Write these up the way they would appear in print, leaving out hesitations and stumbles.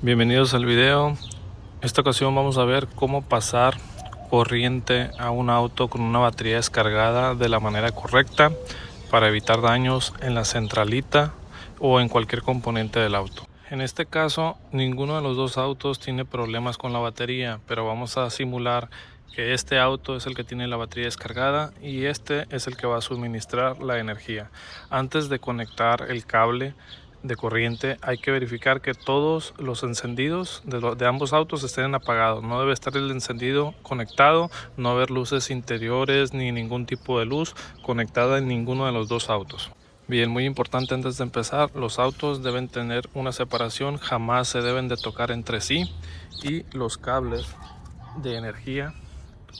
Bienvenidos al video. Esta ocasión vamos a ver cómo pasar corriente a un auto con una batería descargada de la manera correcta para evitar daños en la centralita o en cualquier componente del auto. En este caso, ninguno de los dos autos tiene problemas con la batería, pero vamos a simular que este auto es el que tiene la batería descargada y este es el que va a suministrar la energía. Antes de conectar el cable de corriente hay que verificar que todos los encendidos de ambos autos estén apagados. No debe estar el encendido conectado, no haber luces interiores ni ningún tipo de luz conectada en ninguno de los dos autos. Bien, muy importante antes de empezar, los autos deben tener una separación, jamás se deben de tocar entre sí, y los cables de energía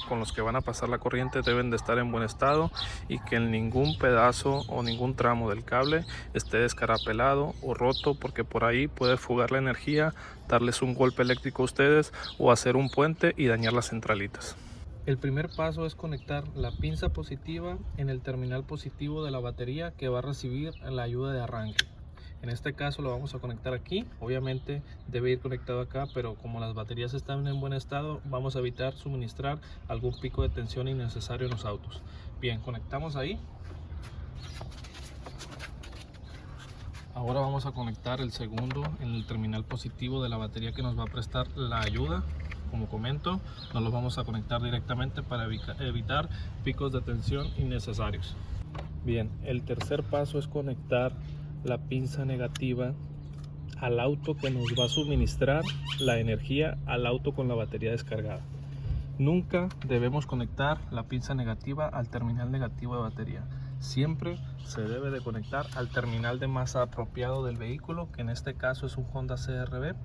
con los que van a pasar la corriente deben de estar en buen estado y que en ningún pedazo o ningún tramo del cable esté descarapelado o roto, porque por ahí puede fugar la energía, darles un golpe eléctrico a ustedes o hacer un puente y dañar las centralitas. El primer paso es conectar la pinza positiva en el terminal positivo de la batería que va a recibir la ayuda de arranque. En este caso lo vamos a conectar aquí. Obviamente debe ir conectado acá, pero como las baterías están en buen estado, vamos a evitar suministrar algún pico de tensión innecesario en los autos. Bien, conectamos ahí. Ahora vamos a conectar el segundo en el terminal positivo de la batería que nos va a prestar la ayuda. Como comento, no los vamos a conectar directamente para evitar picos de tensión innecesarios. Bien, el tercer paso es conectar la pinza negativa al auto que nos va a suministrar la energía al auto con la batería descargada. Nunca debemos conectar la pinza negativa al terminal negativo de batería. Siempre se debe de conectar al terminal de masa apropiado del vehículo, que en este caso es un Honda CR-V.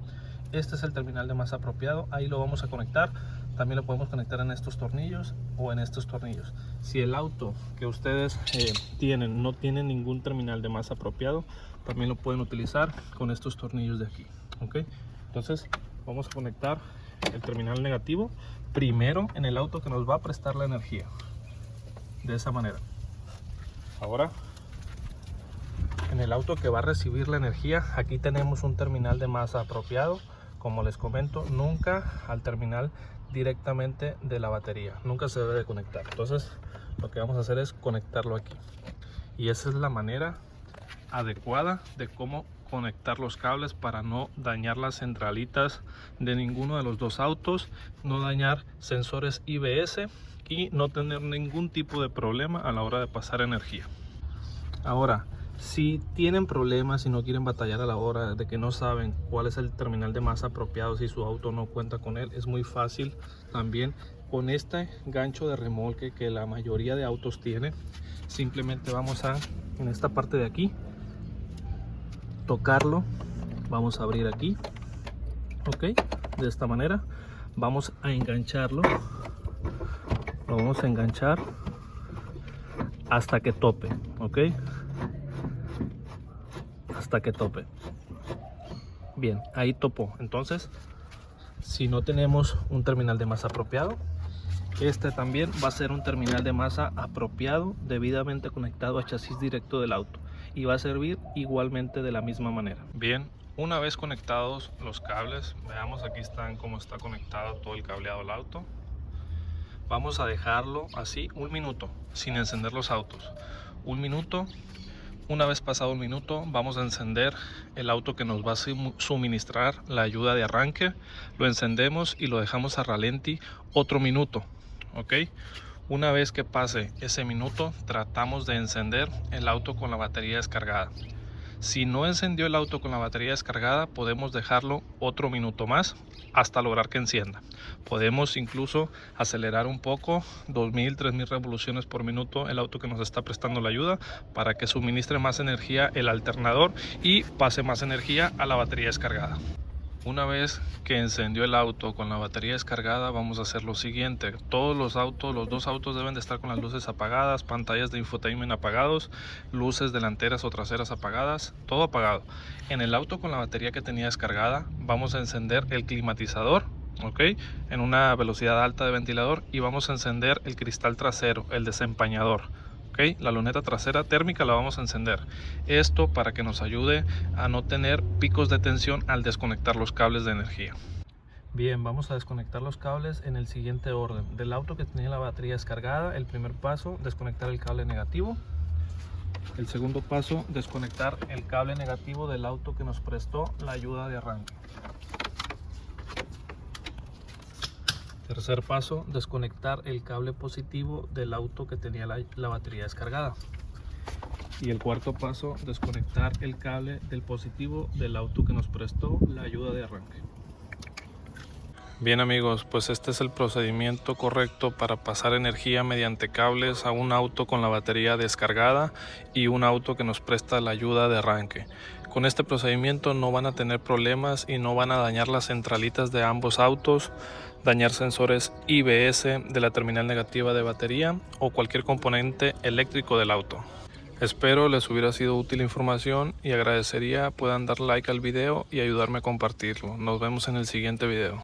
Este es el terminal de masa apropiado, ahí lo vamos a conectar. También lo podemos conectar en estos tornillos o en estos tornillos. Si el auto que ustedes tienen no tiene ningún terminal de masa apropiado, también lo pueden utilizar con estos tornillos de aquí. ¿Ok? Entonces vamos a conectar el terminal negativo primero en el auto que nos va a prestar la energía, de esa manera. Ahora en el auto que va a recibir la energía, aquí tenemos un terminal de masa apropiado. Como les comento, nunca al terminal directamente de la batería, nunca se debe de conectar. Entonces lo que vamos a hacer es conectarlo aquí, y esa es la manera adecuada de cómo conectar los cables para no dañar las centralitas de ninguno de los dos autos, no dañar sensores IBS y no tener ningún tipo de problema a la hora de pasar energía. Ahora, si tienen problemas y no quieren batallar a la hora de que no saben cuál es el terminal de masa apropiado, si su auto no cuenta con él, es muy fácil también con este gancho de remolque que la mayoría de autos tiene. Simplemente vamos a, en esta parte de aquí, tocarlo, vamos a abrir aquí, ok, de esta manera, vamos a engancharlo, lo vamos a enganchar hasta que tope, ok, hasta que tope. Bien, ahí topó. Entonces, si no tenemos un terminal de masa apropiado, este también va a ser un terminal de masa apropiado, debidamente conectado a chasis directo del auto, y va a servir igualmente de la misma manera. Bien, una vez conectados los cables, veamos aquí están cómo está conectado todo el cableado al auto. Vamos a dejarlo así un minuto sin encender los autos. Un minuto. Una vez pasado un minuto, vamos a encender el auto que nos va a suministrar la ayuda de arranque. Lo encendemos y lo dejamos a ralenti otro minuto, ¿ok? Una vez que pase ese minuto, tratamos de encender el auto con la batería descargada. Si no encendió el auto con la batería descargada, podemos dejarlo otro minuto más hasta lograr que encienda. Podemos incluso acelerar un poco, 2000, 3000 revoluciones por minuto el auto que nos está prestando la ayuda, para que suministre más energía el alternador y pase más energía a la batería descargada. Una vez que encendió el auto con la batería descargada, vamos a hacer lo siguiente. Todos los dos autos deben de estar con las luces apagadas, pantallas de infotainment apagados, luces delanteras o traseras apagadas, todo apagado. En el auto con la batería que tenía descargada, vamos a encender el climatizador, ¿ok? En una velocidad alta de ventilador, y vamos a encender el cristal trasero, el desempañador, ¿ok? La luneta trasera térmica la vamos a encender. Esto para que nos ayude a no tener picos de tensión al desconectar los cables de energía. Bien, vamos a desconectar los cables en el siguiente orden. Del auto que tenía la batería descargada, el primer paso, desconectar el cable negativo. El segundo paso, desconectar el cable negativo del auto que nos prestó la ayuda de arranque. Tercer paso, desconectar el cable positivo del auto que tenía la batería descargada. Y el cuarto paso, desconectar el cable del positivo del auto que nos prestó la ayuda de arranque. Bien amigos, pues este es el procedimiento correcto para pasar energía mediante cables a un auto con la batería descargada y un auto que nos presta la ayuda de arranque. Con este procedimiento no van a tener problemas y no van a dañar las centralitas de ambos autos, dañar sensores IBS de la terminal negativa de batería o cualquier componente eléctrico del auto. Espero les hubiera sido útil la información y agradecería puedan dar like al video y ayudarme a compartirlo. Nos vemos en el siguiente video.